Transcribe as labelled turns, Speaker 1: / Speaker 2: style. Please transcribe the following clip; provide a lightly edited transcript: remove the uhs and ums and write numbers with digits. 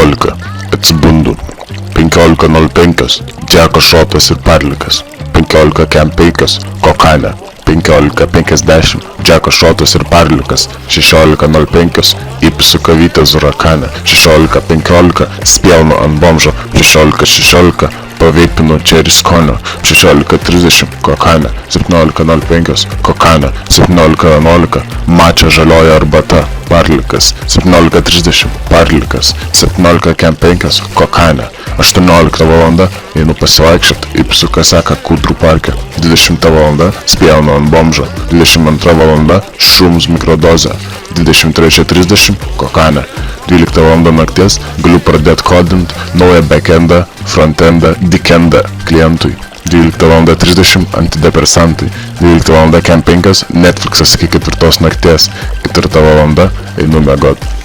Speaker 1: 15. Atsibundu. 15:05. Džeko šotas ir parlikas. 15 kem 5. Kokaina. 15:50. Džeko šotas ir parlikas. 16:05. Įpisu kavytę Zurakaną. 16:15. Spjaunu ant bomžo. 16:16. Paveipinu čerį skonio. 16:30. Kokaina. 17:05. Kokaina. 17:11. Mačia žalioja arbata. Parlikas. 17:30. Parlikas. 17:05. Kokaina. 18 val. Einu pasivaikščiot, įpisu kaseką Kūdrų parke. 20 val. Spjaunu ant bomžo. 22 val. Šrūmus mikrodozę. 23:30. Kokaina. 12 val. nakties galiu pradėti kodint naują backendą, frontendą, dickendą klientui. 12:30 antidepresantai. 12 val. kem 5 Netflixas iki 4 nakties. 4 val. einu miegot.